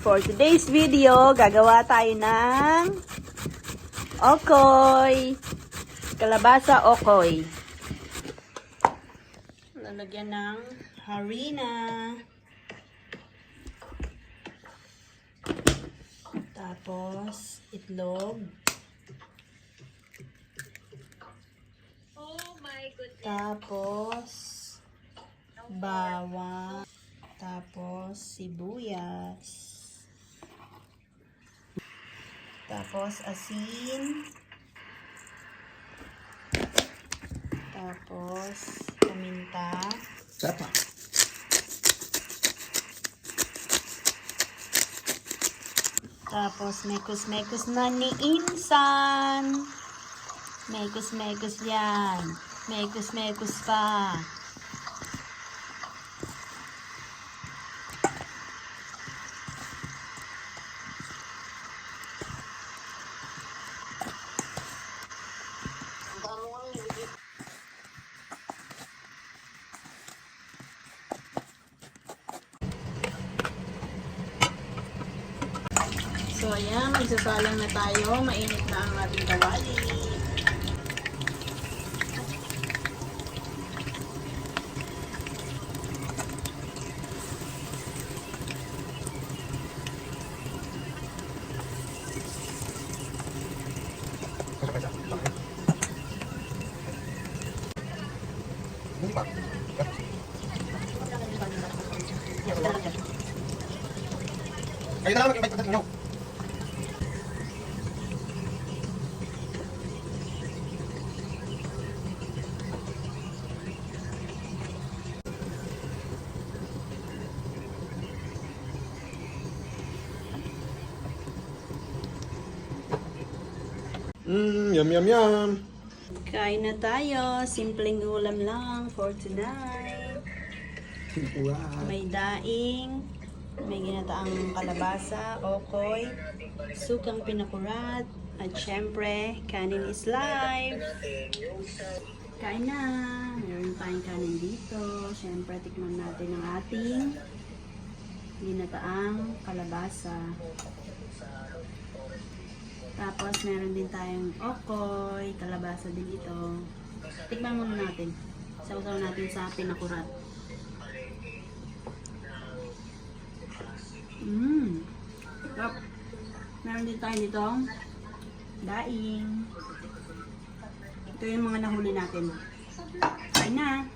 For today's video, gagawa tayo ng okoy. Kalabasa okoy. Lalagyan ng harina. Tapos, itlog. Oh my goodness. Tapos, bawang. Tapos, sibuyas. Tapos, asin. Tapos, paminta. Sapa. Tapos, mekos-mekos na ni Insan. Mekos-mekos yan. Mekos-mekos pa. So, ayan, magsasalang na tayo. Mainit na ang ating kawali. Kayo na lang mag-invite nyo. Yum, yum, yum. Kain na tayo. Simpleng ulam lang for tonight. May daing, may ginataang kalabasa, okoy, sukang pinakurat, at syempre, kanin is life. Kain na! Meron tayong kanin dito. Syempre, tikman natin ang ating ginataang kalabasa. Tapos, meron din tayong okoy, kalabasa din ito. Tikman muna natin. Sausaw natin sa pinakurat. Sarap. Meron din tayo dito daing. Ito yung mga nahuli natin. Kain na!